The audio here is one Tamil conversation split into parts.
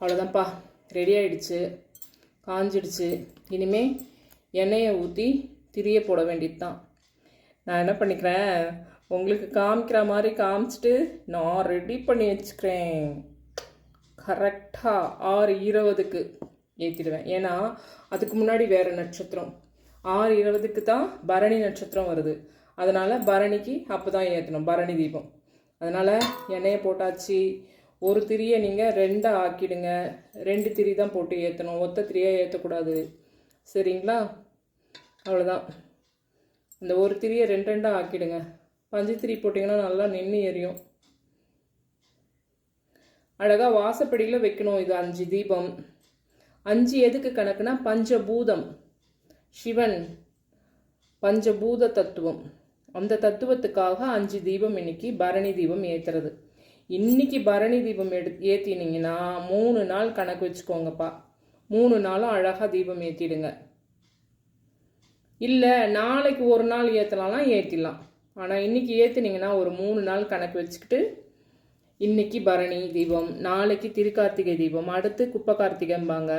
அவ்வளோதான்ப்பா, ரெடி ஆகிடுச்சு, காஞ்சிடுச்சு. இனிமேல் எண்ணெயை ஊற்றி திரிய போட வேண்டியது தான். நான் என்ன பண்ணிக்கிறேன், உங்களுக்கு காமிக்கிற மாதிரி காமிச்சிட்டு நான் ரெடி பண்ணி வச்சுக்கிறேன். கரெக்டாக 6:20க்கு ஏற்றிடுவேன். ஏன்னா அதுக்கு முன்னாடி வேறு நட்சத்திரம். 6:20க்கு தான் பரணி நட்சத்திரம் வருது. அதனால் பரணிக்கு அப்போ தான் ஏற்றணும், பரணி தீபம். அதனால் எண்ணெயை போட்டாச்சு. ஒரு திரியை நீங்கள் 2 ஆக்கிடுங்க. 2 திரி தான் போட்டு ஏற்றணும், ஒத்த திரியாக ஏற்றக்கூடாது. சரிங்களா? அவ்வளோதான். இந்த ஒரு திரியை 2 ஆக்கிடுங்க. பஞ்சு திரி போட்டிங்கன்னா நல்லா நின்று எரியும். அழகாக வாசப்படியில் வைக்கணும். இது 5 தீபம். 5 எதுக்கு கணக்குனா பஞ்சபூதம். சிவன் பஞ்சபூத தத்துவம். அந்த தத்துவத்துக்காக 5 தீபம் இன்னைக்கு பரணி தீபம் ஏற்றுறது. இன்னைக்கு பரணி தீபம் ஏற்றினீங்கன்னா 3 நாள் கணக்கு வச்சுக்கோங்கப்பா. 3 நாளும் அழகாக தீபம் ஏற்றிடுங்க. இல்லை நாளைக்கு ஒரு நாள் ஏற்றலாம், ஏற்றிடலாம். ஆனால் இன்றைக்கி ஏற்றுனீங்கன்னா ஒரு 3 நாள் கணக்கு வச்சுக்கிட்டு இன்றைக்கி பரணி தீபம், நாளைக்கு திருக்கார்த்திகை தீபம், அடுத்து குப்பை கார்த்திகைம்பாங்க,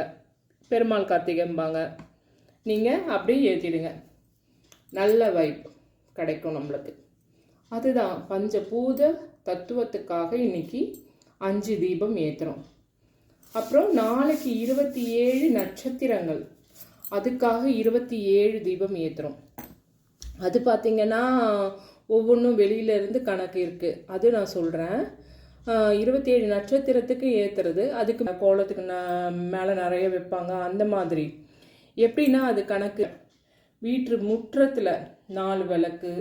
பெருமாள் கார்த்திகைம்பாங்க. நீங்கள் அப்படியே ஏற்றிடுங்க. நல்ல வைப் கிடைக்கும் நம்மளுக்கு. அதுதான் பஞ்சபூத தத்துவத்துக்காக இன்றைக்கி 5 தீபம் ஏற்றுறோம். அப்புறம் நாளைக்கு 27 நட்சத்திரங்கள், அதுக்காக 27 தீபம் ஏற்றுறோம். அது பார்த்திங்கன்னா ஒவ்வொன்றும் வெளியிலேருந்து கணக்கு இருக்குது. அது நான் சொல்கிறேன். 27 நட்சத்திரத்துக்கு ஏற்றுறது. அதுக்கு கோலத்துக்கு மேலே நிறைய வைப்பாங்க. அந்த மாதிரி எப்படின்னா அது கணக்கு. வீட்டு முற்றத்தில் 4 விளக்கு,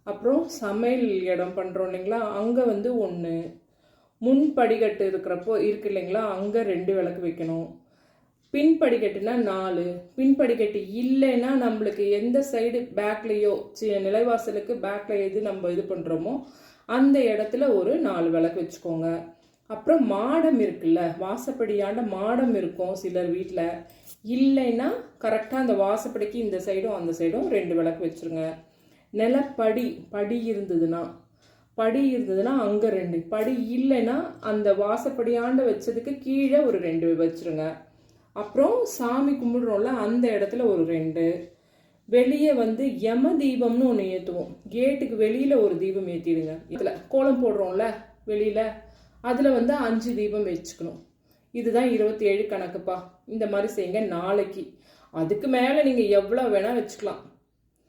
அப்புறம் சமையல் இடம் பண்ணுறோம் இல்லைங்களா, அங்கே 1, முன் படிக்கட்டு இருக்கு இல்லைங்களா, அங்கே 2 விளக்கு வைக்கணும். பின் படிக்கட்டுனா 4. பின் படிக்கட்டு இல்லைன்னா நம்மளுக்கு எந்த சைடு பேக்லேயோ நிலைவாசலுக்கு பேக்கில் எது நம்ம இது பண்ணுறோமோ அந்த இடத்துல ஒரு 4 விளக்கு வச்சுக்கோங்க. அப்புறம் மாடம் இருக்குல்ல, வாசப்படியாண்ட மாடம் இருக்கும் சிலர் வீட்டில். இல்லைன்னா கரெக்டாக அந்த வாசப்படிக்கு இந்த சைடும் அந்த சைடும் 2 விளக்கு வச்சுருங்க. நிலப்படி படி இருந்ததுன்னா அங்கே 2. படி இல்லைன்னா அந்த வாசப்படியாண்ட வச்சதுக்கு கீழே ஒரு 2 வச்சுருங்க. அப்புறம் சாமி கும்பிடுறோம்ல அந்த இடத்துல ஒரு 2. வெளியே யம தீபம்னு ஒன்று ஏற்றுவோம். கேட்டுக்கு வெளியில் ஒரு தீபம் ஏற்றிடுங்க. இதில் கோலம் போடுறோம்ல வெளியில், அதில் 5 தீபம் வச்சுக்கணும். இதுதான் 27 கணக்குப்பா. இந்த மாதிரி செய்யுங்க நாளைக்கு. அதுக்கு மேலே நீங்கள் எவ்வளோ வேணால் வச்சுக்கலாம்.